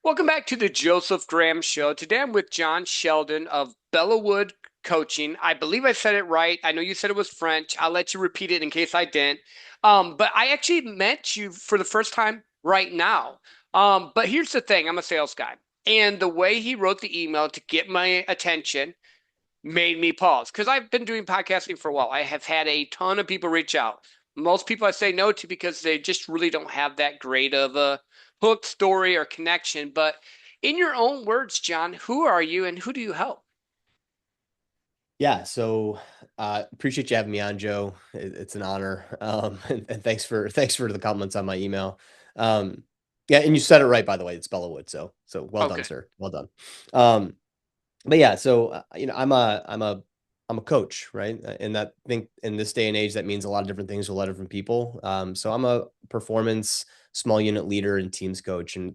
Welcome back to the Joseph Graham Show. Today I'm with Jon Sheldon of Belleau Wood Coaching. I believe I said it right. I know you said it was French. I'll let you repeat it in case I didn't. But I actually met you for the first time right now. But here's the thing, I'm a sales guy. And the way he wrote the email to get my attention made me pause because I've been doing podcasting for a while. I have had a ton of people reach out. Most people I say no to because they just really don't have that great of a hook story or connection. But in your own words, Jon, who are you and who do you help? Yeah, so appreciate you having me on, Joe. It's an honor, and thanks for the compliments on my email. Yeah, and you said it right, by the way. It's Belleau Wood, so well done, Okay. sir. Well done. Um, but yeah, so I'm a coach, right? And that think in this day and age that means a lot of different things to a lot of different people. So I'm a performance small unit leader and teams coach, and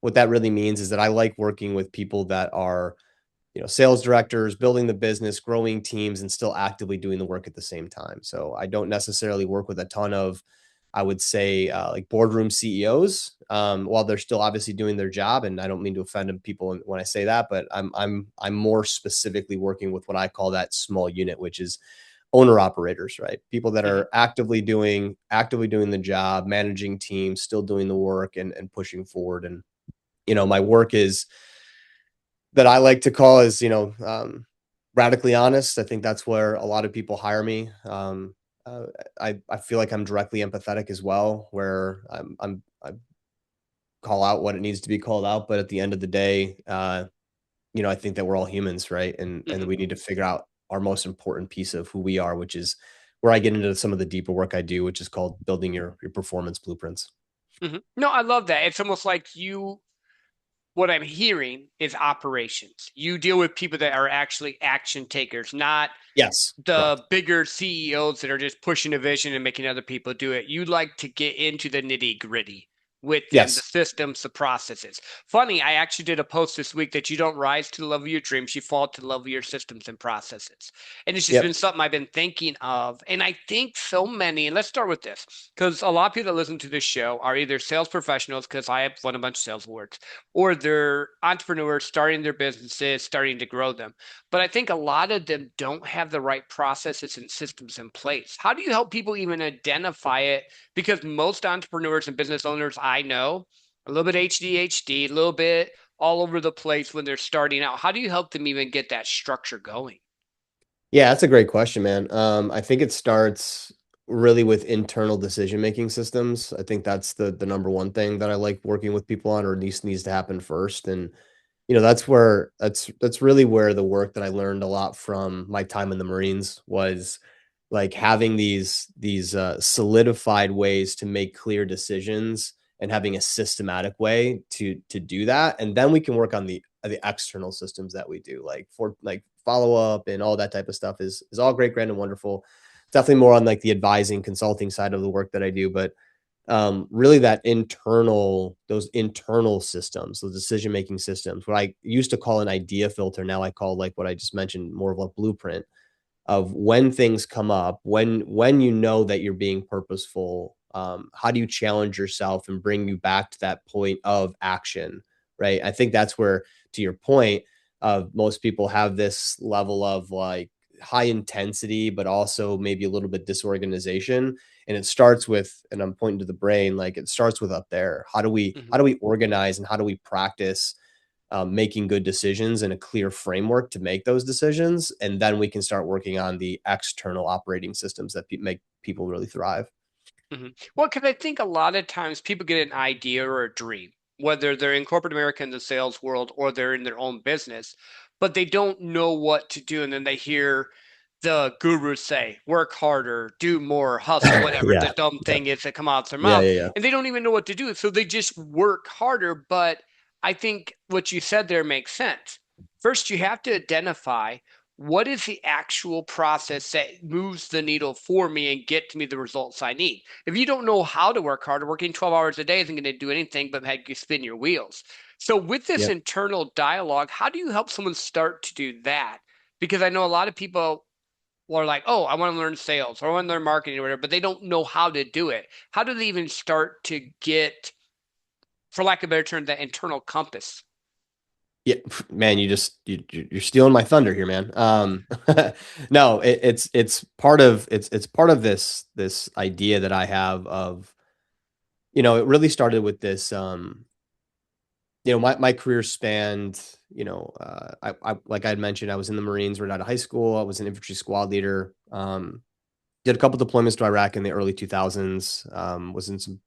what that really means is that I like working with people that are sales directors, building the business, growing teams, and still actively doing the work at the same time. So I don't necessarily work with a ton of, I would say, like boardroom CEOs, while they're still obviously doing their job. And I don't mean to offend people when I say that, but I'm more specifically working with what I call that small unit, which is owner operators, right? People that Hmm. are actively doing the job, managing teams, still doing the work and pushing forward. And my work is that I like to call is, radically honest. I think that's where a lot of people hire me. Uh, I feel like I'm directly empathetic as well, where I call out what it needs to be called out. But at the end of the day, I think that we're all humans, right? And Hmm. we need to figure out our most important piece of who we are, which is where I get into some of the deeper work I do, which is called building your performance blueprints. Hmm. No, I love that. It's almost like what I'm hearing is operations. You deal with people that are actually action takers, not Yes, the correct. bigger CEOs that are just pushing a vision and making other people do it. You like to get into the nitty gritty with them, the Yes. systems, the processes. Funny, I actually did a post this week that you don't rise to the level of your dreams, you fall to the level of your systems and processes. And it's just been Yep. something I've been thinking of. And I think so many, and let's start with this, because a lot of people that listen to this show are either sales professionals, because I have won a bunch of sales awards, or they're entrepreneurs starting their businesses, starting to grow them. But I think a lot of them don't have the right processes and systems in place. How do you help people even identify it? Because most entrepreneurs and business owners I know, a little bit ADHD, a little bit all over the place when they're starting out. How do you help them even get that structure going? Yeah, that's a great question, man. I think it starts really with internal decision-making systems. I think that's the number one thing that I like working with people on, or at least needs to happen first. And that's really where the work that I learned a lot from my time in the Marines was like having these solidified ways to make clear decisions and having a systematic way to do that. And then we can work on the external systems that we do, like for like follow up and all that type of stuff is all great, grand, and wonderful. Definitely more on like the advising, consulting side of the work that I do, but really those internal systems, those decision making systems, what I used to call an idea filter, now I call like what I just mentioned more of a blueprint of when things come up, when you know that you're being purposeful. How do you challenge yourself and bring you back to that point of action, right? I think that's where, to your point, most people have this level of like high intensity, but also maybe a little bit disorganization. And it starts with, and I'm pointing to the brain, like it starts with up there. How do we Mhm. how do we organize and how do we practice making good decisions and a clear framework to make those decisions. And then we can start working on the external operating systems that make people really thrive. Mhm. Well, because I think a lot of times people get an idea or a dream, whether they're in corporate America in the sales world or they're in their own business, but they don't know what to do. And then they hear the gurus say, work harder, do more, hustle, whatever the Yeah. dumb Yeah. thing is that come out their Yeah. mouth. Yeah. Yeah. And they don't even know what to do. So they just work harder. But I think what you said there makes sense. First, you have to identify what is the actual process that moves the needle for me and get to me the results I need. If you don't know how to work harder, working 12 hours a day isn't going to do anything but make you spin your wheels. So, with this Yep. internal dialogue, how do you help someone start to do that? Because I know a lot of people are like, oh, I want to learn sales or I want to learn marketing or whatever, but they don't know how to do it. How do they even start to get for lack of a better term, that internal compass. Yeah, man, you're stealing my thunder here, man. No, it's part of it's part of this idea that I have of, it really started with this. My career spanned, I like I had mentioned, I was in the Marines right out of high school. I was an infantry squad leader. Did a couple deployments to Iraq in the early 2000s. Was in some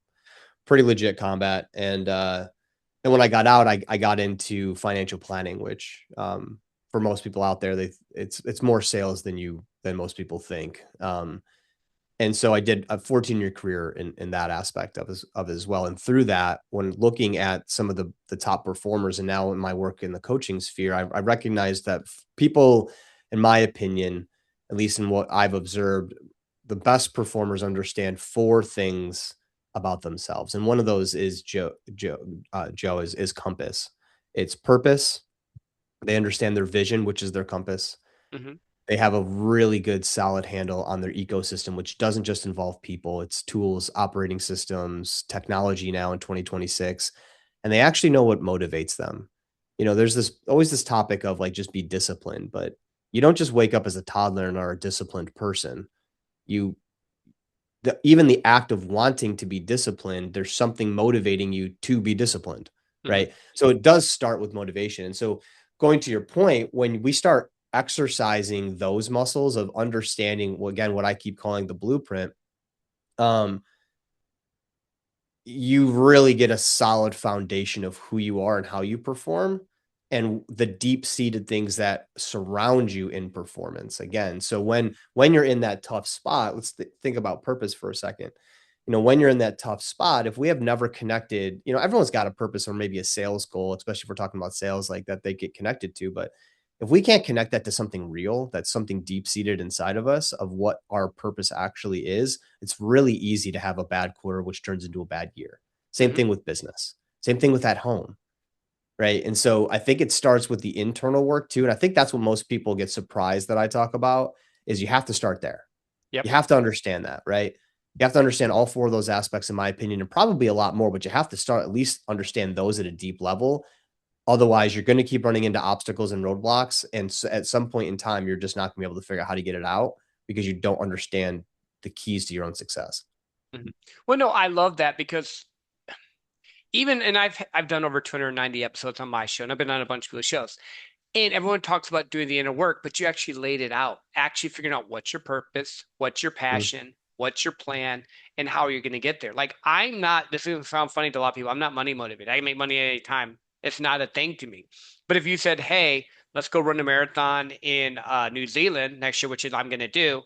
pretty legit combat, and when I got out, I got into financial planning, which, for most people out there, it's more sales than most people think. And so I did a 14-year career in that aspect of as well. And through that, when looking at some of the top performers, and now in my work in the coaching sphere, I recognized that people, in my opinion, at least in what I've observed, the best performers understand four things about themselves, and one of those is Joe is compass. It's purpose. They understand their vision, which is their compass. Hmm. They have a really good solid handle on their ecosystem, which doesn't just involve people, it's tools, operating systems, technology now in 2026. And they actually know what motivates them. There's this always this topic of like just be disciplined, but you don't just wake up as a toddler and are a disciplined person. You Even the act of wanting to be disciplined, there's something motivating you to be disciplined, Hmm. right? So it does start with motivation. And so, going to your point, when we start exercising those muscles of understanding, well, again, what I keep calling the blueprint, um, you really get a solid foundation of who you are and how you perform, and the deep-seated things that surround you in performance again. So when you're in that tough spot, let's think about purpose for a second. When you're in that tough spot, if we have never connected, everyone's got a purpose or maybe a sales goal, especially if we're talking about sales, like that they get connected to. But if we can't connect that to something real, that's something deep seated inside of us of what our purpose actually is, it's really easy to have a bad quarter, which turns into a bad year. Same Hmm. thing with business, same thing with at home. Right. And so I think it starts with the internal work too. And I think that's what most people get surprised that I talk about is you have to start there. Yep. You have to understand that, right? You have to understand all four of those aspects, in my opinion, and probably a lot more, but you have to start at least understand those at a deep level. Otherwise, you're going to keep running into obstacles and roadblocks. And so at some point in time, you're just not going to be able to figure out how to get it out because you don't understand the keys to your own success. Hmm. Well, no, I love that because even and I've done over 290 episodes on my show, and I've been on a bunch of people's shows. And everyone talks about doing the inner work, but you actually laid it out, actually figuring out what's your purpose, what's your Mm, passion, what's your plan, and how you're going to get there. Like, I'm not, this is going to sound funny to a lot of people. I'm not money motivated. I can make money at any time. It's not a thing to me. But if you said, hey, let's go run a marathon in New Zealand next year, which is I'm going to do,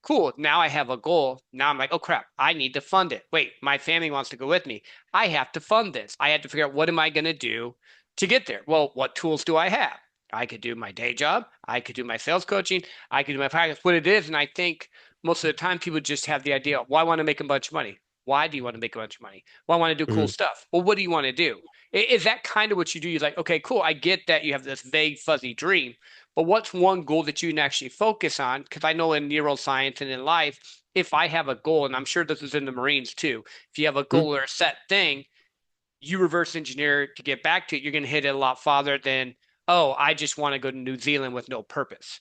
cool. Now I have a goal. Now I'm like, oh crap, I need to fund it. Wait, my family wants to go with me. I have to fund this. I have to figure out what am I going to do to get there? Well, what tools do I have? I could do my day job. I could do my sales coaching. I could do my practice, what it is. And I think most of the time people just have the idea, well, I want to make a bunch of money. Why do you want to make a bunch of money? Well, I want to do cool mhm. stuff. Well, what do you want to do? Is that kind of what you do? You're like, okay, cool. I get that you have this vague, fuzzy dream, but what's one goal that you can actually focus on? Because I know in neuroscience and in life, if I have a goal, and I'm sure this is in the Marines too, if you have a Mm. goal or a set thing, you reverse engineer to get back to it, you're going to hit it a lot farther than, oh, I just want to go to New Zealand with no purpose.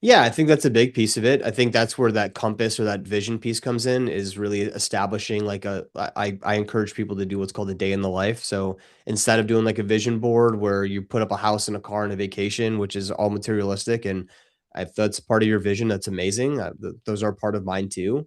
Yeah, I think that's a big piece of it. I think that's where that compass or that vision piece comes in, is really establishing like I encourage people to do what's called a day in the life. So instead of doing like a vision board where you put up a house and a car and a vacation, which is all materialistic, and if that's part of your vision, that's amazing. Those are part of mine too.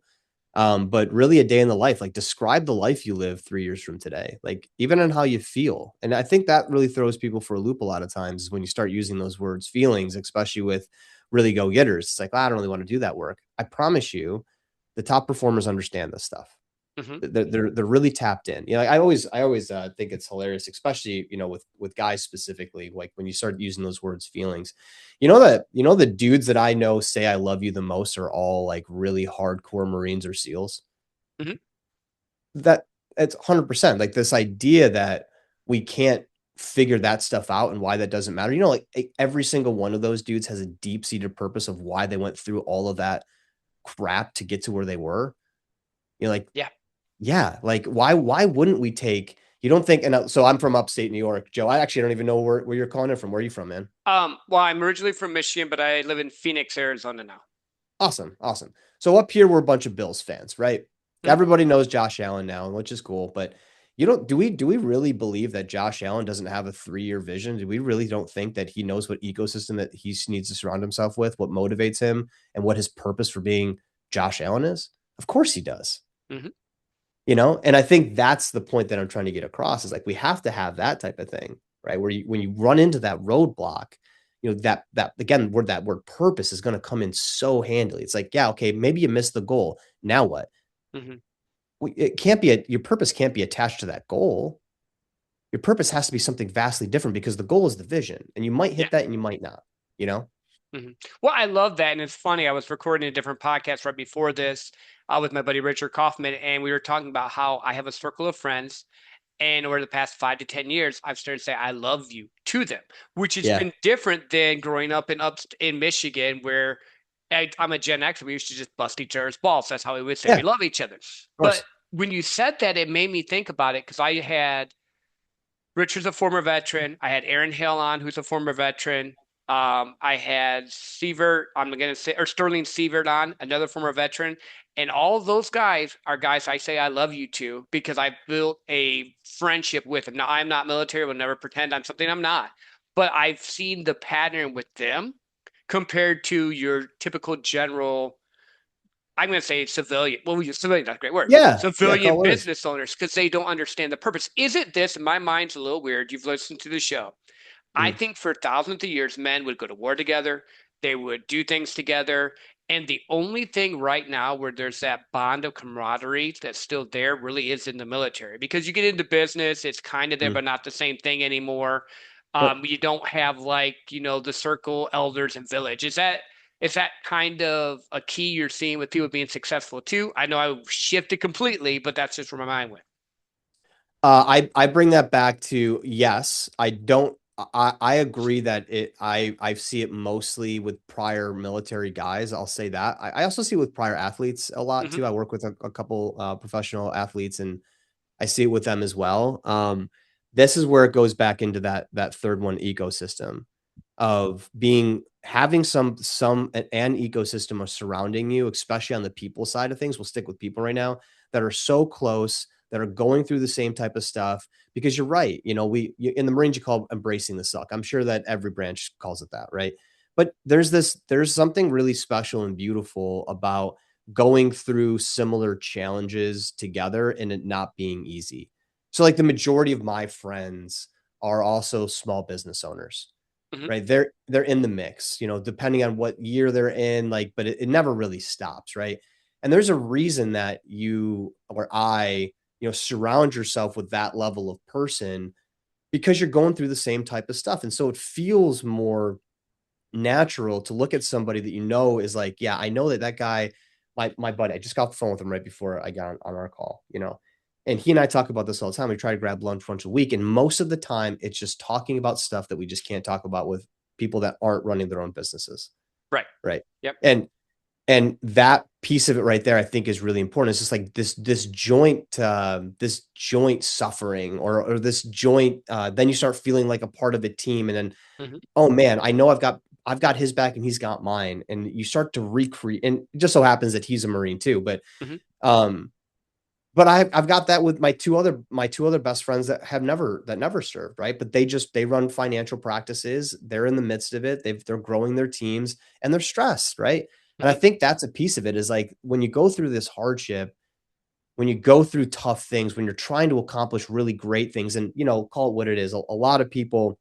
But really a day in the life, like describe the life you live 3 years from today, like even on how you feel. And I think that really throws people for a loop a lot of times when you start using those words, feelings, especially with really go getters. It's like, "Ah, I don't really want to do that work." I promise you, the top performers understand this stuff. Hmm. They're really tapped in. I always think it's hilarious, especially with guys specifically. Like when you start using those words, feelings. The dudes that I know say I love you the most are all like really hardcore Marines or SEALs. Hmm. That it's 100% like this idea that we can't figure that stuff out and why that doesn't matter. Like every single one of those dudes has a deep seated purpose of why they went through all of that crap to get to where they were. Like Yeah. yeah, like why wouldn't we take, You don't think, and so I'm from upstate New York, Joe. I actually don't even know where you're calling it from. Where are you from, man? Well, I'm originally from Michigan, but I live in Phoenix, Arizona now. Awesome, awesome. So up here, we're a bunch of Bills fans, right? Mhm. Everybody knows Josh Allen now, which is cool. But you don't do we really believe that Josh Allen doesn't have a 3-year vision? Do we really don't think that he knows what ecosystem that he needs to surround himself with, what motivates him, and what his purpose for being Josh Allen is? Of course he does. Mhm. And I think that's the point that I'm trying to get across is like we have to have that type of thing, right? Where when you run into that roadblock, that again, where that word purpose is going to come in so handily. It's like, yeah, okay, maybe you missed the goal. Now what? Mhm. It can't be your purpose can't be attached to that goal. Your purpose has to be something vastly different because the goal is the vision, and you might Yeah. hit that and you might not. You know? Well, I love that, and it's funny. I was recording a different podcast right before this with my buddy Richard Kaufman, and we were talking about how I have a circle of friends. And over the past 5 to 10 years, I've started to say I love you to them, which has Yeah, been different than growing up in Michigan, where I'm a Gen X. We used to just bust each other's balls. That's how we would say yeah, we of love each other. But course. when you said that, it made me think about it because I had Richard's a former veteran. I had Aaron Hill on, who's a former veteran. I had Sievert, I'm going to say, or Sterling Sievert on, another former veteran. And all of those guys are guys I say I love you to because I built a friendship with them. Now, I'm not military, will never pretend I'm something I'm not. But I've seen the pattern with them compared to your typical general, I'm going to say civilian. Well, civilian, that's a great word. Yeah, yeah, Civilian call it what it is. business owners because they don't understand the purpose. Is it this? In my mind's a little weird. You've listened to the show. I Mm, think for thousands of years, men would go to war together, they would do things together. And the only thing right now where there's that bond of camaraderie that's still there really is in the military because you get into business, it's kind of there, mm. but not the same thing anymore. Well, You don't have like, the circle elders and village. Is that kind of a key you're seeing with people being successful too? I know I shifted completely, but that's just where my mind went. I bring that back to yes. I don't. I agree that I see it mostly with prior military guys. I'll say that. I also see it with prior athletes a lot Hmm. too. I work with a couple professional athletes, and I see it with them as well. This is where it goes back into that third one ecosystem of having an ecosystem of surrounding you, especially on the people side of things. We'll stick with people right now that are so close, that are going through the same type of stuff. Because you're right, in the Marines you call embracing the suck. I'm sure that every branch calls it that, right? But there's something really special and beautiful about going through similar challenges together and it not being easy. So like the majority of my friends are also small business owners, Hmm. right? They're in the mix, depending on what year they're in, like, but it never really stops, right? And there's a reason that you or I, surround yourself with that level of person because you're going through the same type of stuff. And so it feels more natural to look at somebody that is like, yeah, I know that guy, my buddy, I just got off the phone with him right before I got on our call, and he and I talk about this all the time. We try to grab lunch once a week, and most of the time, it's just talking about stuff that we just can't talk about with people that aren't running their own businesses, Right. right? Yep. And that piece of it right there, I think, is really important. It's just like this joint suffering, or this joint. Then you start feeling like a part of a team, and then, Hmm. oh man, I know I've got his back and he's got mine. And you start to recreate, and it just so happens that he's a Marine too. Hmm. Um, but I've got that with my two other best friends that never served, right? But they run financial practices. They're in the midst of it. They're growing their teams and they're stressed, right? And I Hmm. think that's a piece of it is like when you go through this hardship, when you go through tough things, when you're trying to accomplish really great things, and call it what it is. A lot of people,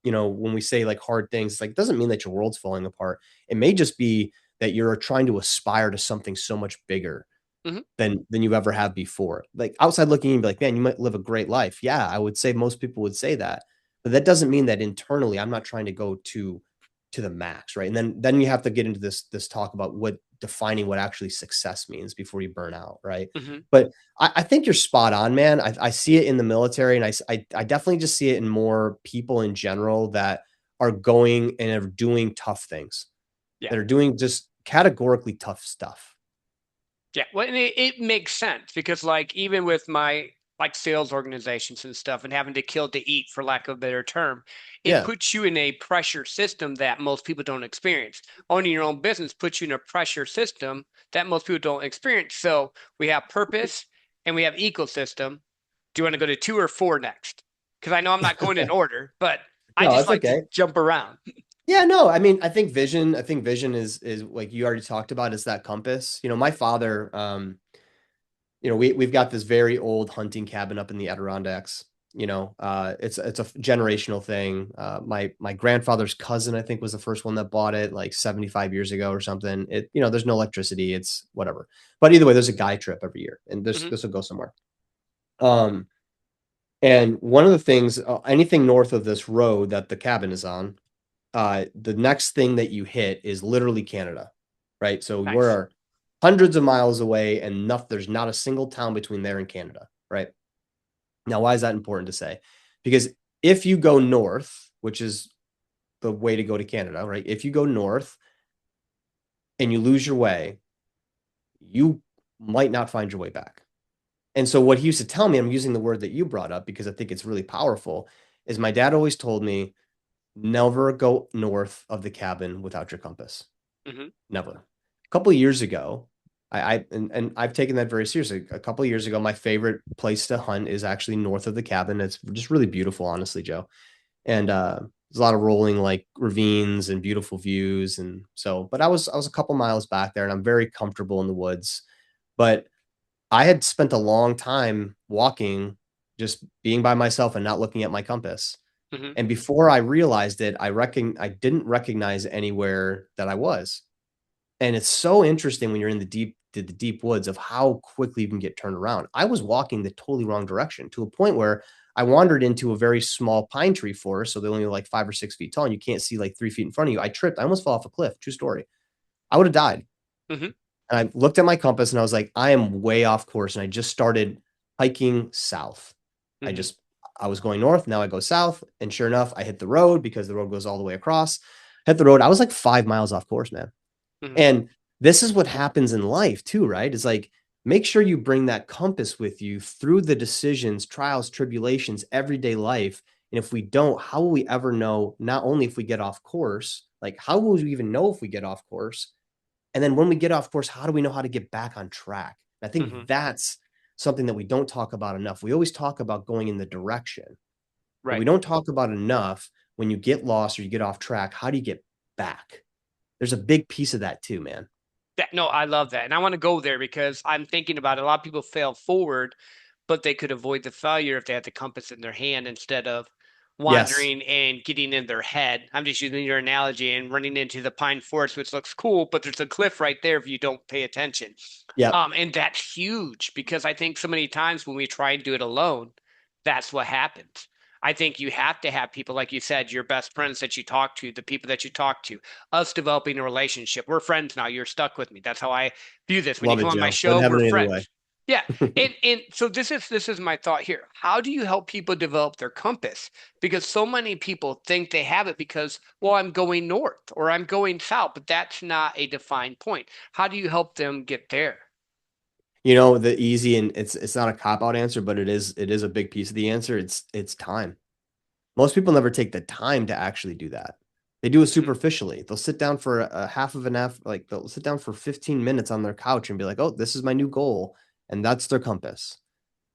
when we say like hard things, it's like it doesn't mean that your world's falling apart. It may just be that you're trying to aspire to something so much bigger Hmm. than you've ever had before. Like outside looking in, be like, man, you might live a great life. Yeah, I would say most people would say that, but that doesn't mean that internally I'm not trying to go to the max, right? And then you have to get into this talk about what defining what actually success means before you burn out, right? Hmm. But I think you're spot on, man. I see it in the military, and I definitely just see it in more people in general that are going and are doing tough things, Yeah. that are doing just categorically tough stuff. Yeah. Well, and it makes sense because, like, even with my like sales organizations and stuff and having to kill to eat, for lack of a better term, it Yeah. puts you in a pressure system that most people don't experience. Owning your own business puts you in a pressure system that most people don't experience. So we have purpose and we have ecosystem. Do you want to go to two or four next? Because I know I'm not going in order, but I No, just that's like to okay. jump around. Yeah, no, I mean, I think vision is like you already talked about, is that compass. My father, we've got this very old hunting cabin up in the Adirondacks. It's a generational thing. My grandfather's cousin, I think, was the first one that bought it like 75 years ago or something. There's no electricity, it's whatever. But either way, there's a guy trip every year, and this Hmm. this will go somewhere. Um, and one of the things, anything north of this road that the cabin is on, the next thing that you hit is literally Canada, right? So Nice. we're hundreds of miles away, and there's not a single town between there and Canada, right? Now, why is that important to say? Because if you go north, which is the way to go to Canada, right? If you go north and you lose your way, you might not find your way back. And so, what he used to tell me, I'm using the word that you brought up because I think it's really powerful, is my dad always told me, never go north of the cabin without your compass. Hmm. Never. A couple of years ago, and I've taken that very seriously. A couple of years ago, my favorite place to hunt is actually north of the cabin. It's just really beautiful, honestly, Joe. And there's a lot of rolling like ravines and beautiful views. And so, but I was a couple miles back there, and I'm very comfortable in the woods. But I had spent a long time walking, just being by myself and not looking at my compass. Hmm. And before I realized it, I didn't recognize anywhere that I was. And it's so interesting when you're in the deep woods of how quickly you can get turned around. I was walking the totally wrong direction to a point where I wandered into a very small pine tree forest. So they're only like 5 or 6 feet tall, and you can't see like 3 feet in front of you. I tripped. I almost fell off a cliff. True story. I would have died. Hmm. And I looked at my compass and I was like, I am way off course. And I just started hiking south. I Hmm. just, I was going north. Now I go south. And sure enough, I hit the road because the road goes all the way across. Hit the road. I was like 5 miles off course, man. Hmm. And this is what happens in life too, right? It's like, make sure you bring that compass with you through the decisions, trials, tribulations, everyday life. And if we don't, how will we ever know, not only if we get off course, like how will we even know if we get off course? And then when we get off course, how do we know how to get back on track? I Hmm. think that's something that we don't talk about enough. We always talk about going in the direction, but we Right. don't talk about enough when you get lost or you get off track, how do you get back? There's a big piece of that too, man. No, I love that. And I want to go there because I'm thinking about it. A lot of people fail forward, but they could avoid the failure if they had the compass in their hand instead of Yes. wandering and getting in their head. I'm just using your analogy and running into the pine forest, which looks cool, but there's a cliff right there if you don't pay attention. Yep. And that's huge because I think so many times when we try and do it alone, that's what happens. I think you have to have people, like you said, your best friends that you talk to, the people that you talk to, us developing a relationship. We're friends now. You're stuck with me. That's how I view this. When you Love it, come on my Joe. Wouldn't show, have we're it any other way. friends. Yeah. And so this is my thought here. How do you help people develop their compass? Because so many people think they have it because, well, I'm going north or I'm going south, but that's not a defined point. How do you help them get there? The easy, and it's not a cop out answer, but it is a big piece of the answer. It's time. Most people never take the time to actually do that. They do it Hmm. superficially. They'll sit down for a half of an F, like they'll sit down for 15 minutes on their couch and be like, "Oh, this is my new goal." And that's their compass.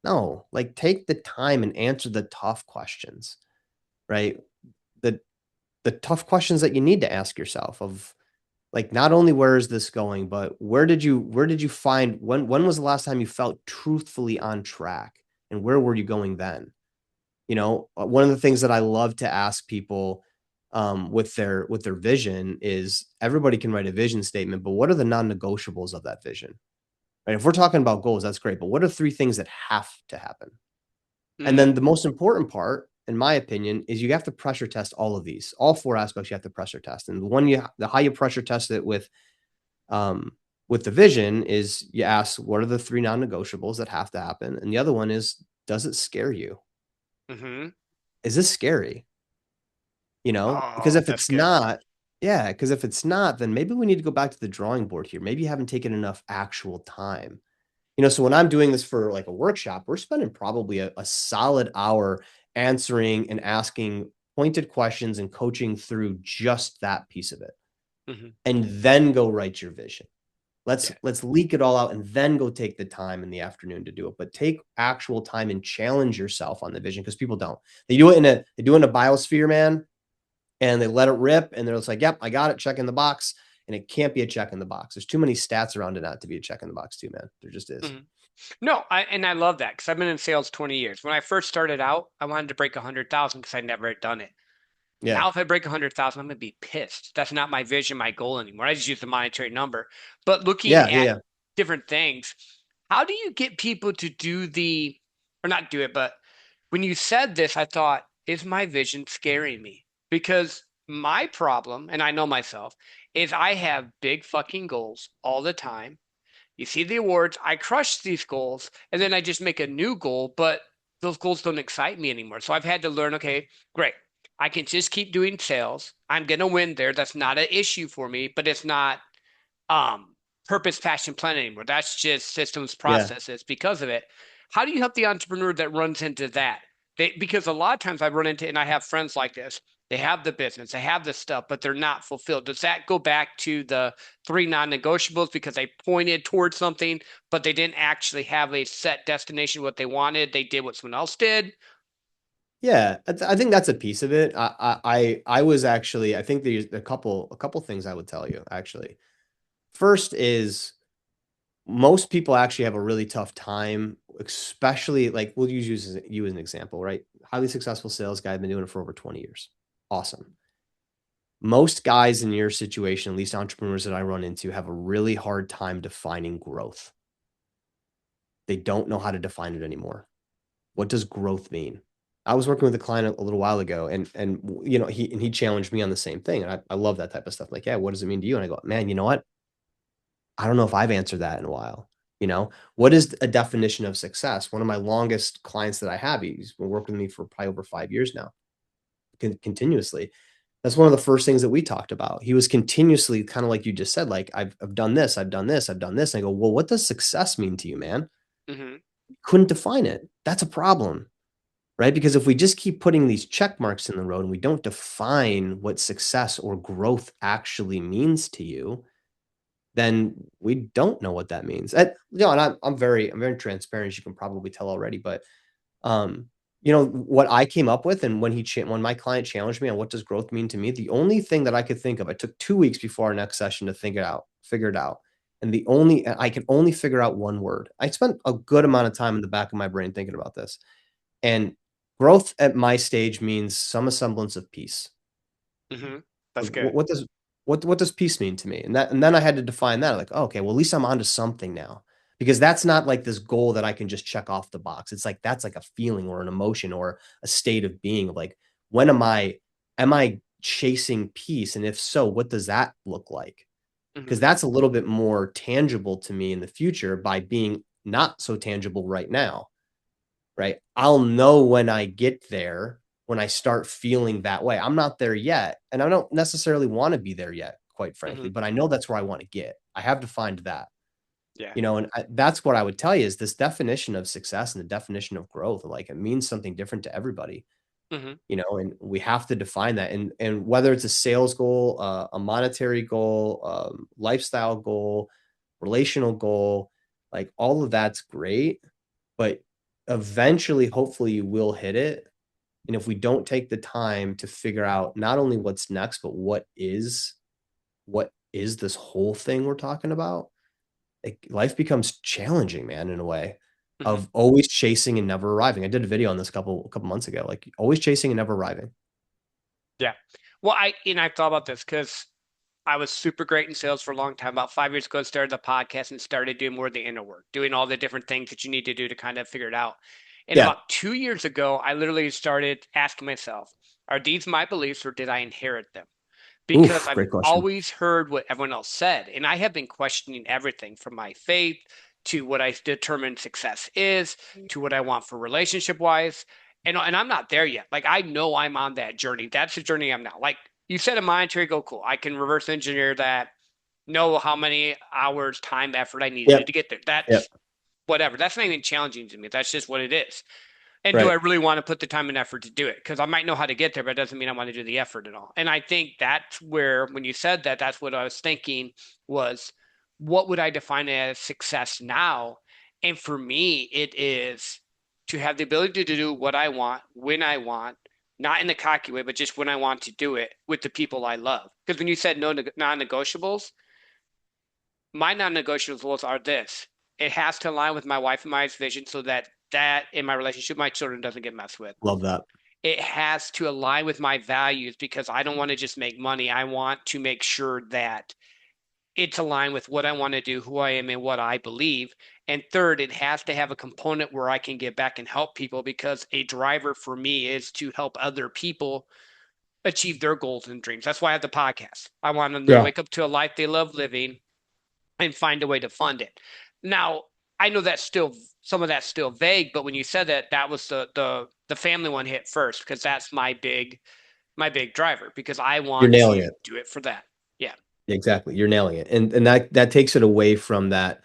No, like take the time and answer the tough questions, right? The the tough questions that you need to ask yourself of like not only where is this going, but where did you find when was the last time you felt truthfully on track and where were you going then? One of the things that I love to ask people with their vision is everybody can write a vision statement, but what are the non-negotiables of that vision? Right? If we're talking about goals, that's great, but what are three things that have to happen? And then Mm, the most important part, in my opinion, is you have to pressure test all of these. All four aspects you have to pressure test. And the how you pressure test it um, with the vision is you ask, what are the three non-negotiables that have to happen? And the other one is, does it scare you? hmm. Is this scary? Because Oh, if that's it's good. not, yeah, because if it's not, then maybe we need to go back to the drawing board here. Maybe you haven't taken enough actual time. So when I'm doing this for like a workshop, we're spending probably a solid hour answering and asking pointed questions and coaching through just that piece of it. Hmm. And then go write your vision. Let's Yeah. let's leak it all out and then go take the time in the afternoon to do it. But take actual time and challenge yourself on the vision because people don't. They do it in a biosphere, man, and they let it rip and they're just like, yep, I got it, check in the box. And it can't be a check in the box. There's too many stats around it not to be a check in the box, too, man. There just is. Hmm. No, I love that because I've been in sales 20 years. When I first started out, I wanted to break 100,000 because I never had done it. Yeah. Now, if I break 100,000, I'm gonna be pissed. That's not my vision, my goal anymore. I just use the monetary number. But looking Yeah, yeah, at yeah. different things, how do you get people to or not do it, but when you said this, I thought, is my vision scaring me? Because my problem, and I know myself, is I have big fucking goals all the time. You see the awards, I crush these goals, and then I just make a new goal, but those goals don't excite me anymore. So I've had to learn, okay, great. I can just keep doing sales. I'm gonna win there. That's not an issue for me, but it's not um purpose, passion, plan anymore. That's just systems, Yeah. processes because of it. How do you help the entrepreneur that runs into that? Because a lot of times I run into, and I have friends like this, they have the business, they have the stuff, but they're not fulfilled. Does that go back to the three non-negotiables because they pointed towards something, but they didn't actually have a set destination, what they wanted? They did what someone else did. Yeah, I think that's a piece of it. I was actually, I think there's a couple things I would tell you actually. First is most people actually have a really tough time, especially like we'll use you as an example, right? Highly successful sales guy, been doing it for over 20 years. Awesome. Most guys in your situation, at least entrepreneurs that I run into, have a really hard time defining growth. They don't know how to define it anymore. What does growth mean? I was working with a client a little while ago, and he challenged me on the same thing, and I love that type of stuff. Like, yeah, what does it mean to you? And I go, man, you know what? I don't know if I've answered that in a while. What is a definition of success? One of my longest clients that I have, he's been working with me for probably over 5 years now, continuously. That's one of the first things that we talked about. He was continuously kind of like you just said, like I've done this, I've done this, I've done this. And I go, well, what does success mean to you, man? Hmm. Couldn't define it. That's a problem, right? Because if we just keep putting these check marks in the road and we don't define what success or growth actually means to you, then we don't know what that means. And I'm very transparent, as you can probably tell already. But um, what I came up with, and when my client challenged me on what does growth mean to me, the only thing that I could think of, I took 2 weeks before our next session to figure it out, and I could only figure out one word. I spent a good amount of time in the back of my brain thinking about this, and growth at my stage means some semblance of peace. Hmm. That's Like, good. what does peace mean to me? And then I had to define that. Like, oh, okay, well, at least I'm onto something now. Because that's not like this goal that I can just check off the box. It's like that's like a feeling or an emotion or a state of being of like, when am I chasing peace? And if so, what does that look like? Because Hmm. that's a little bit more tangible to me in the future by being not so tangible right now, right? I'll know when I get there, when I start feeling that way. I'm not there yet, and I don't necessarily want to be there yet, quite frankly, Hmm. but I know that's where I want to get. I have defined that, Yeah. and that's what I would tell you is this definition of success and the definition of growth. Like it means something different to everybody, Hmm. and we have to define that. And whether it's a sales goal, a monetary goal, lifestyle goal, relational goal, like all of that's great, but eventually, hopefully, you will hit it. And if we don't take the time to figure out not only what's next, but what is this whole thing we're talking about, like life becomes challenging, man, in a way Hmm. of always chasing and never arriving. I did a video on this a couple months ago, like always chasing and never arriving. Yeah. Well, I thought about this because I was super great in sales for a long time. About 5 years ago, I started the podcast and started doing more of the inner work, doing all the different things that you need to do to kind of figure it out. And Yeah. about 2 years ago, I literally started asking myself, are these my beliefs or did I inherit them? Because Oof, I've great question. always heard what everyone else said. And I have been questioning everything from my faith to what I determine success is to what I want for relationship wise. And I'm not there yet. Like I know I'm on that journey. That's the journey I'm now. Like you said a monetary goal, cool. I can reverse engineer that, know how many hours, time, effort I needed Yep. to get there. Yep. That's whatever. That's not even challenging to me. That's just what it is. And do I Right. really want to put the time and effort to do it? Because I might know how to get there, but it doesn't mean I want to do the effort at all. And I think that's where, when you said that, that's what I was thinking was, what would I define as success now? And for me, it is to have the ability to do what I want, when I want, not in the cocky way, but just when I want to do it with the people I love. Because when you said no non-negotiables, my non-negotiables are this. It has to align with my wife and my vision so that in my relationship, my children doesn't get messed with. Love that. It has to align with my values because I don't want to just make money. I want to make sure that it's aligned with what I want to do, who I am, and what I believe. And third, it has to have a component where I can give back and help people because a driver for me is to help other people achieve their goals and dreams. That's why I have the podcast. I want them to Yeah. wake up to a life they love living and find a way to fund it. Now, I know that's still some of that's still vague, but when you said that, that was the family one hit first because that's my big driver because I You're want nailing to it. do it for that. Yeah. Exactly. You're nailing it. And that takes it away from that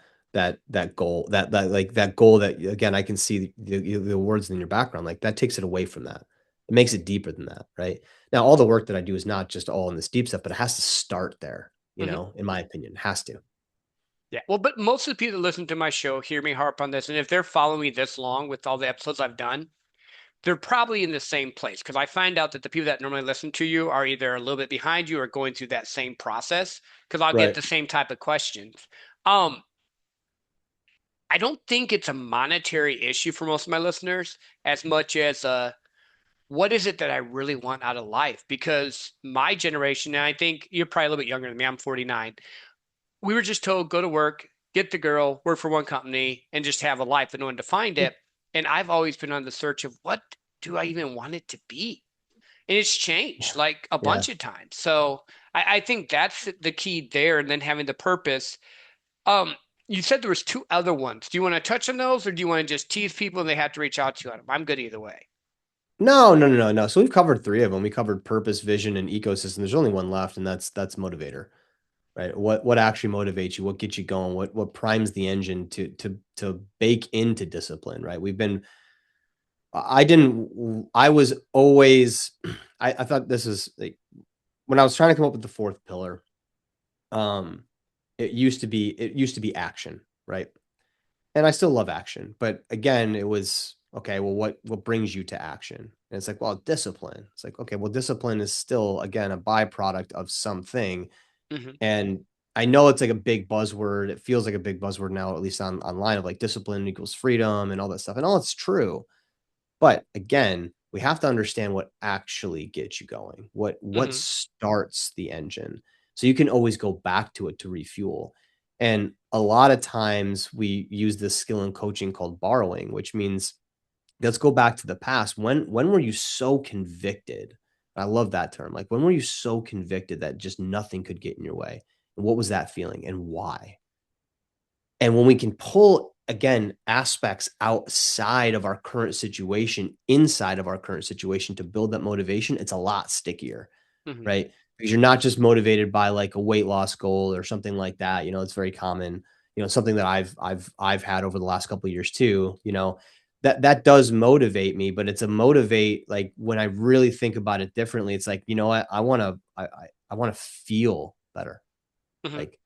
goal, that like that goal that again, I can see the words in your background. Like that takes it away from that. It makes it deeper than that, right? Now, all the work that I do is not just all in this deep stuff, but it has to start there, Hmm. in my opinion. It has to. Yeah. Well, but most of the people that listen to my show hear me harp on this. And if they're following me this long with all the episodes I've done, they're probably in the same place because I find out that the people that normally listen to you are either a little bit behind you or going through that same process because I'll get Right. the same type of questions. Um, I don't think it's a monetary issue for most of my listeners as much as what is it that I really want out of life? Because my generation, and I think you're probably a little bit younger than me, I'm 49. We were just told go to work, get the girl, work for one company, and just have a life, and no one defined it. And I've always been on the search of what do I even want it to be? And it's changed like a Yeah. bunch of times. So I think that's the key there, and then having the purpose. You said there was two other ones. Do you want to touch on those, or do you want to just tease people and they have to reach out to you on them? I'm good either way. No, no, no, no, no. So we've covered three of them. We covered purpose, vision, and ecosystem. There's only one left, and that's motivator, right? What actually motivates you? What gets you going? What primes the engine to bake into discipline, right? I didn't, I was always, I thought this is like when I was trying to come up with the fourth pillar, um, it used to be action, right? And I still love action, but again, it was okay. Well, what brings you to action? And it's like, well, discipline. It's like, okay, well, discipline is still again a byproduct of something. Hmm. And I know it's like a big buzzword. It feels like a big buzzword now, at least online, of like discipline equals freedom and all that stuff. And all it's true. But again, we have to understand what actually gets you going, what Hmm. starts the engine. So you can always go back to it to refuel. And a lot of times we use this skill in coaching called borrowing, which means let's go back to the past. When were you so convicted? I love that term. Like when were you so convicted that just nothing could get in your way? And what was that feeling and why? And when we can pull again aspects outside of our current situation, inside of our current situation to build that motivation, it's a lot stickier, Hmm. right? Because you're not just motivated by like a weight loss goal or something like that. It's very common. Something that I've had over the last couple of years too. That does motivate me, but it's a motivate like when I really think about it differently. It's like what I want to feel better. Hmm. Like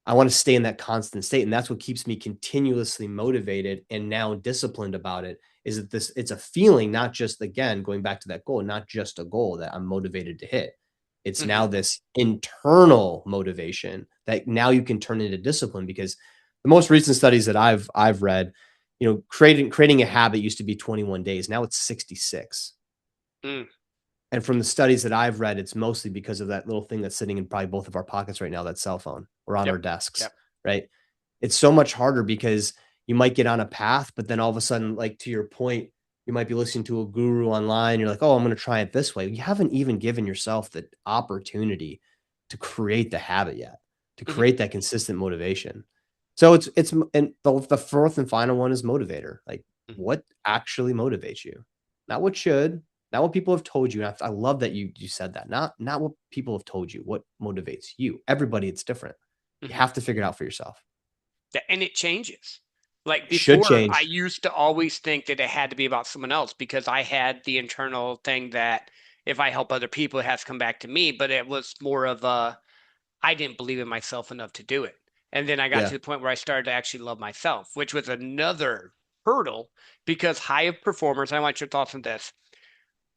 I want to stay in that constant state. And that's what keeps me continuously motivated and now disciplined about it is that it's a feeling, not just again, going back to that goal, not just a goal that I'm motivated to hit. It's Hmm. now this internal motivation that now you can turn into discipline because the most recent studies that I've read, creating a habit used to be 21 days. Now it's 66. Mm. And from the studies that I've read, it's mostly because of that little thing that's sitting in probably both of our pockets right now, that cell phone or on Yep. our desks, Yep. right? It's so much harder because you might get on a path, but then all of a sudden, like to your point, you might be listening to a guru online. You're like, oh, I'm going to try it this way. You haven't even given yourself the opportunity to create the habit yet, to Hmm. create that consistent motivation. So and the fourth and final one is motivator. Like Hmm. what actually motivates you? Not what should, not what people have told you. And I love that you said that. Not what people have told you. What motivates you? Everybody, it's different. You Hmm. have to figure it out for yourself. And it changes. Like Should before, I change. used to always think that it had to be about someone else because I had the internal thing that if I help other people, it has to come back to me. But it was more of a, I didn't believe in myself enough to do it. And then I got to Yeah. the point where I started to actually love myself, which was another hurdle because high performers, I want your thoughts on this,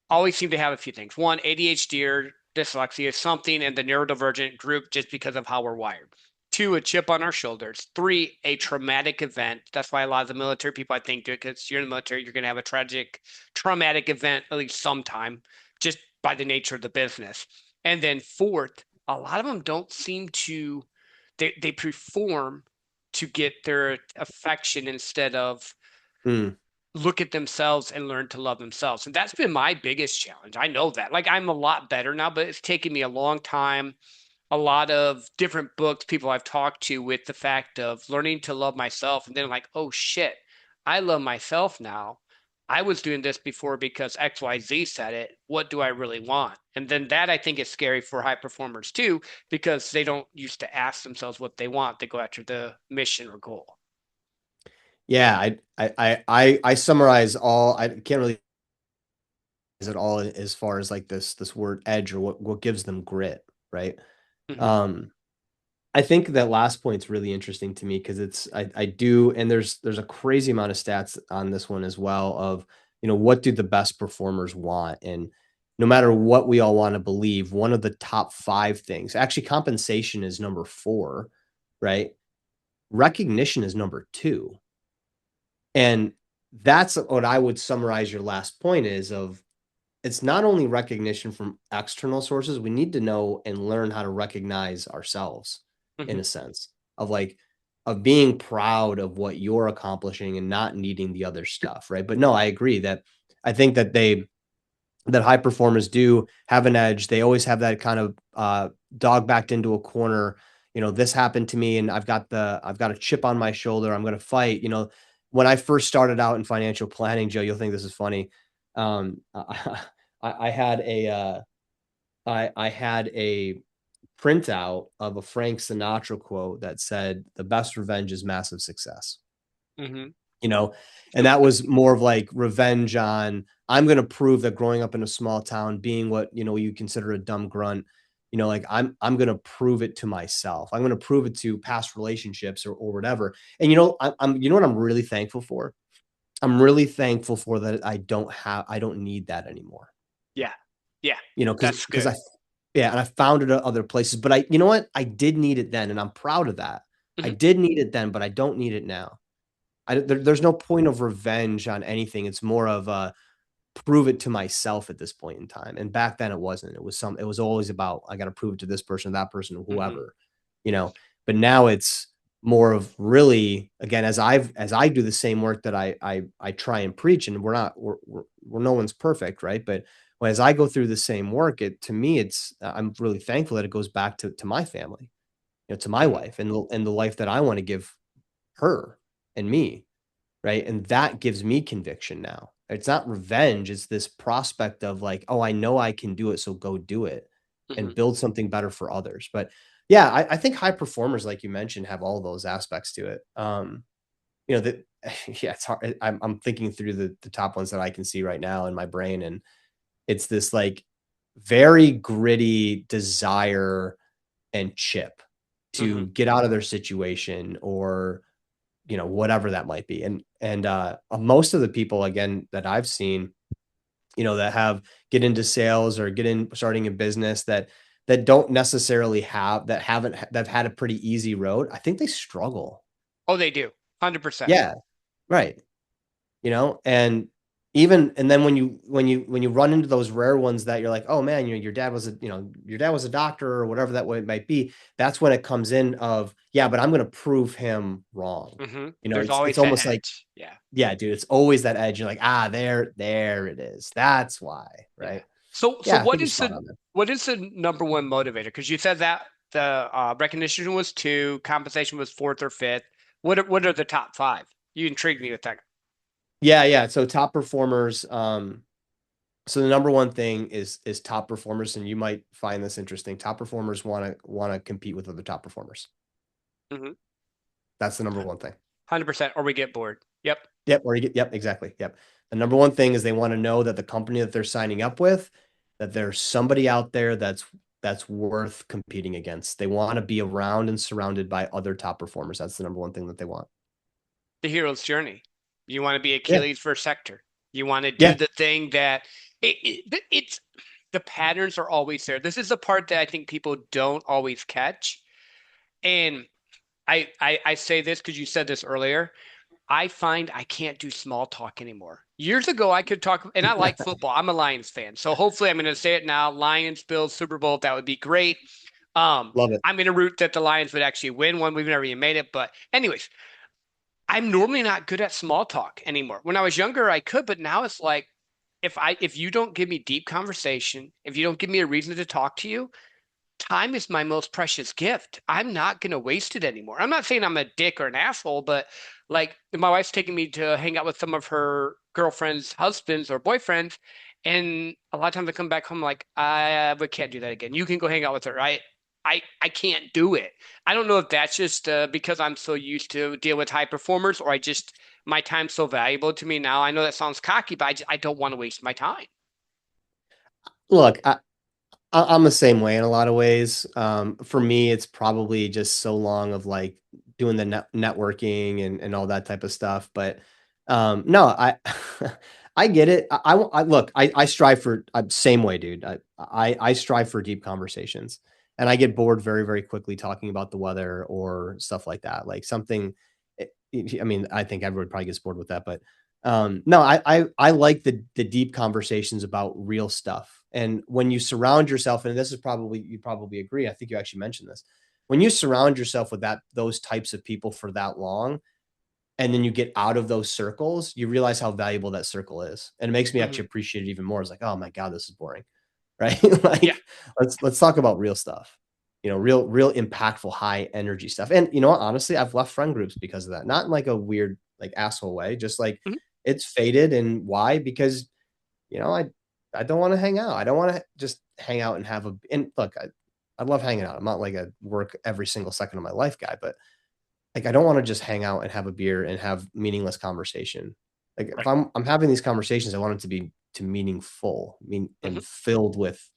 always seem to have a few things. One, ADHD or dyslexia is something in the neurodivergent group just because of how we're wired. Two, a chip on our shoulders. Three, a traumatic event. That's why a lot of the military people, I think, do it because you're in the military, you're going to have a tragic, traumatic event at least sometime, just by the nature of the business. And then fourth, a lot of them don't seem to, they perform to get their affection instead of Mm. look at themselves and learn to love themselves. And that's been my biggest challenge. I know that. Like I'm a lot better now, but it's taken me a long time, a lot of different books, people I've talked to with the fact of learning to love myself and then like, oh shit, I love myself now. I was doing this before because XYZ said it. What do I really want? And then that I think is scary for high performers too, because they don't used to ask themselves what they want. They go after the mission or goal. Yeah, I summarize all. I can't really at all as far as like this word edge or what gives them grit, right? Hmm. Um, I think that last point's really interesting to me because it's I do, and there's a crazy amount of stats on this one as well of, what do the best performers want? And no matter what we all want to believe, one of the top 5 things, actually compensation is number 4, right? Recognition is number 2. And that's what I would summarize your last point is of it's not only recognition from external sources, we need to know and learn how to recognize ourselves in Hmm. a sense of like of being proud of what you're accomplishing and not needing the other stuff, right? But no, I agree that I think that high performers do have an edge. They always have that kind of dog backed into a corner. This happened to me, and I've got a chip on my shoulder. I'm going to fight. When I first started out in financial planning, Joe, you'll think this is funny. I had I had a printout of a Frank Sinatra quote that said, "The best revenge is massive success." Hmm. you know and that was more of like revenge on I'm going to prove that growing up in a small town being what you consider a dumb grunt, like I'm going to prove it to myself. I'm going to prove it to past relationships or whatever. And I'm what I'm really thankful for. I'm really thankful for that. I don't need that anymore. Yeah. Yeah. Because That's because good. I yeah, and I found it at other places, but you know what, I did need it then, and I'm proud of that. I Hmm. did need it then, but I don't need it now. There's no point of revenge on anything. It's more of a prove it to myself at this point in time. And back then it wasn't. It was always about I got to prove it to this person, that person, Hmm. whoever, you know. But now it's more of really again as I do the same work that I try and preach, and we're no one's perfect, right? But as I go through the same work, it to me it's I'm really thankful that it goes back to my family, to my Hmm. wife and the life that I want to give her and me, right? And that gives me conviction now. It's not revenge, it's this prospect of like, "Oh, I know I can do it, so go do it and Hmm. build something better for others." But yeah, I think high performers, like you mentioned, have all those aspects to it. That yeah, it's hard. I'm thinking through the top ones that I can see right now in my brain, and it's this like very gritty desire and chip Hmm. to get out of their situation or whatever that might be. And most of the people again that I've seen, that have get into sales or get in starting a business that don't necessarily that have had a pretty easy road, I think they struggle. Oh, they do. 100%. Yeah, right. And and then when you run into those rare ones that you're like, oh man, your dad was a doctor or whatever that way it might be. That's when it comes in of, yeah, but I'm going to prove him wrong. Hmm. There's It's always that almost like, edge. Yeah. yeah, dude, it's always that edge. You're like, there it is. That's why, Yeah. right? So Yeah, I what think you're is spot on there. what is the number one motivator? Because you said that the recognition was two, compensation was fourth or fifth. What are the top five? You intrigued me with that. Yeah, yeah. So top performers, so the number one thing is top performers, and you might find this interesting. Top performers want to compete with other top performers. Hmm. That's the number one thing. 100%, or we get bored. Yep. Yep. Or you get, yep, exactly. Yep. The number one thing is they want to know that the company that they're signing up with, that there's somebody out there that's worth competing against. They want to be around and surrounded by other top performers. That's the number one thing that they want. The hero's journey. You want to be Yeah. Achilles for a sector. You want to do Yeah. the thing that it's the patterns are always there. This is the part that I think people don't always catch. And I say this because you said this earlier. I find I can't do small talk anymore. Years ago, I could talk, and I like football. I'm a Lions fan. So hopefully, I'm going to say it now. Lions, Bills, Super Bowl, that would be great. Love it. I'm going to root that the Lions would actually win one. We've never even made it. But, anyways, I'm normally not good at small talk anymore. When I was younger, I could, but now it's like if you don't give me deep conversation, if you don't give me a reason to talk to you, time is my most precious gift. I'm not going to waste it anymore. I'm not saying I'm a dick or an asshole, but like my wife's taking me to hang out with some of her girlfriends' husbands or boyfriends. And a lot of times I come back home like, we can't do that again. You can go hang out with her. I can't do it. I don't know if that's just because I'm so used to deal with high performers or my time's so valuable to me now. I know that sounds cocky, but I don't want to waste my time. Look, I'm the same way in a lot of ways. For me, it's probably just so long of like doing the networking and all that type of stuff. But no, I get it. I look, I strive for same way, dude. I strive for deep conversations, and I get bored very, very quickly talking about the weather or stuff like that. Like something. I mean, I think everyone probably gets bored with that, but no, I like the deep conversations about real stuff. And when you surround yourself, and this is probably you probably agree, I think you actually mentioned this. When you surround yourself with those types of people for that long, and then you get out of those circles, you realize how valuable that circle is. And it makes me Hmm. actually appreciate it even more. It's like, oh my God, this is boring. Right? Yeah. Like let's talk about real stuff. Real impactful, high energy stuff. And you know what? Honestly, I've left friend groups because of that. Not in like a weird, like asshole way, just like Mhm. it's faded. And why? Because I don't want to hang out. I don't want to just hang out and have and look, I love hanging out. I'm not like a work every single second of my life guy, but like I don't want to just hang out and have a beer and have meaningless conversation. Like if Right. I'm having these conversations, I want it to be to meaningful, Hmm. and filled with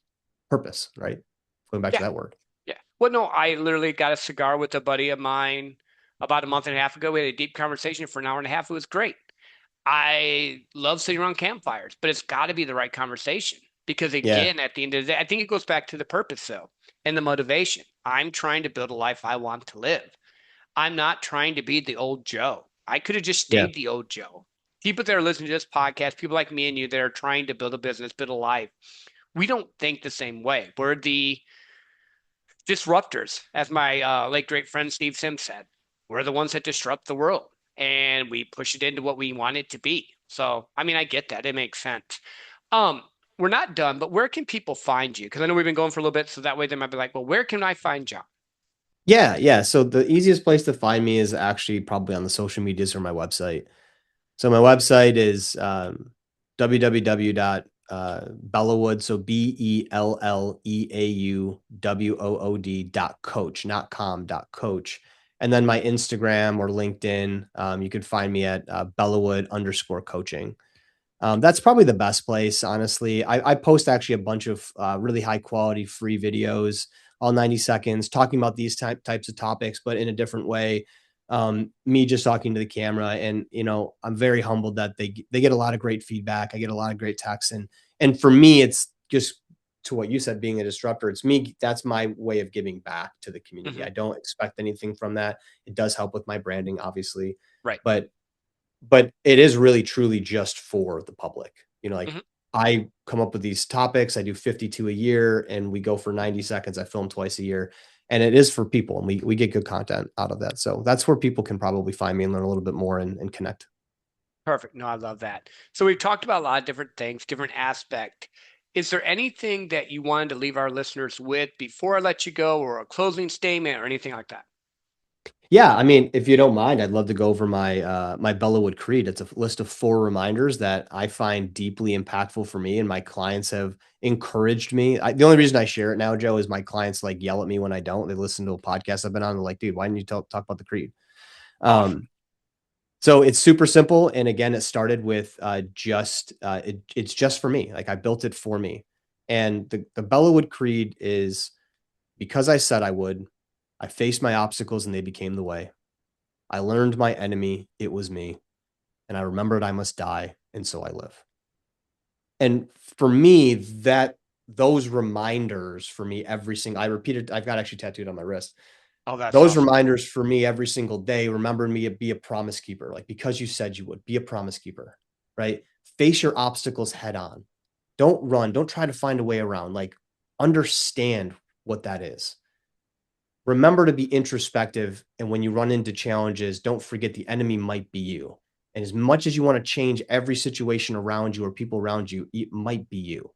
purpose, right? Going back Yeah. to that word. Yeah. Well, no, I literally got a cigar with a buddy of mine about a month and a half ago. We had a deep conversation for an hour and a half. It was great. I love sitting around campfires, but it's got to be the right conversation because, Yeah. again, at the end of the day, I think it goes back to the purpose, though, and the motivation. I'm trying to build a life I want to live. I'm not trying to be the old Joe. I could have just Yeah. stayed the old Joe. People that are listening to this podcast, people like me and you that are trying to build a business, build a life, we don't think the same way. We're the disruptors, as my late great friend Steve Sims said. We're the ones that disrupt the world and we push it into what we want it to be. So, I mean, I get that. It makes sense. Um, we're not done, but where can people find you? Because I know we've been going for a little bit, so that way they might be like, well, where can I find Jon? Yeah. Yeah. So the easiest place to find me is actually probably on the social medias or my website. So my website is www.belleauwood, so BELLEAUWOOD.coach, not coach. And then my Instagram or LinkedIn, you can find me at Belleauwood_coaching. That's probably the best place, honestly. I post actually a bunch of really high quality free videos, all 90 seconds, talking about these types of topics, but in a different way. Me just talking to the camera, and I'm very humbled that they get a lot of great feedback. I get a lot of great texts, and for me, it's just to what you said, being a disruptor. It's me. That's my way of giving back to the community. Hmm. I don't expect anything from that. It does help with my branding, obviously, Right. but it is really truly just for the public. Like Hmm. I come up with these topics, I do 52 a year, and we go for 90 seconds. I film twice a year, and it is for people, and we get good content out of that. So that's where people can probably find me and learn a little bit more and connect. Perfect. No, I love that. So we've talked about a lot of different things, different aspect. Is there anything that you wanted to leave our listeners with before I let you go, or a closing statement, or anything like that? Yeah, I mean, if you don't mind, I'd love to go over my Belleau Wood Creed. It's a list of 4 reminders that I find deeply impactful for me, and my clients have encouraged me. The only reason I share it now, Joe, is my clients like yell at me when I don't. They listen to a podcast I've been on. They're like, "Dude, why didn't you talk about the creed?" Awesome. Um, So it's super simple. And again, it started with it's just for me. Like I built it for me. And the Belleau Wood Creed is because I said I would, I faced my obstacles and they became the way. I learned my enemy, it was me. And I remembered I must die, and so I live. And for me, that those reminders for me every single I repeated, I've got actually tattooed on my wrist. Oh, that's Those awesome. reminders for me every single day, remember me to be a promise keeper. Like because you said you would, be a promise keeper, right? Face your obstacles head on. Don't run. Don't try to find a way around. Like understand what that is. Remember to be introspective. And when you run into challenges, don't forget the enemy might be you. And as much as you want to change every situation around you or people around you, it might be you.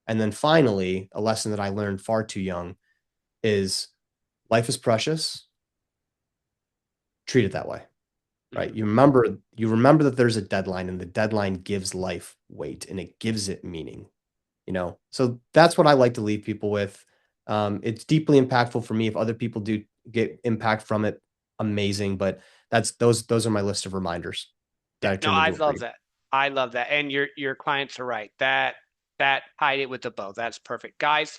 And then finally, a lesson that I learned far too young is life is precious. Treat it that way. Right? Mhm. You remember that there's a deadline and the deadline gives life weight and it gives it meaning, So that's what I like to leave people with. It's deeply impactful for me. If other people do get impact from it, amazing. But those are my list of reminders Yeah, that I no, turned I into a love creed. that. I love that. And your clients are right. That tied it with the bow. That's perfect. Guys,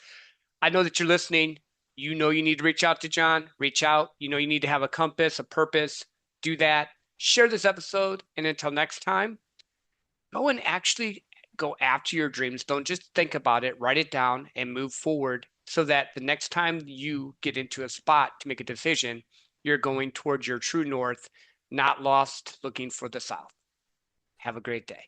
I know that you're listening. You know you need to reach out to Jon. Reach out. You know you need to have a compass, a purpose. Do that. Share this episode. And until next time, go and actually go after your dreams. Don't just think about it. Write it down and move forward so that the next time you get into a spot to make a decision, you're going towards your true north, not lost looking for the south. Have a great day.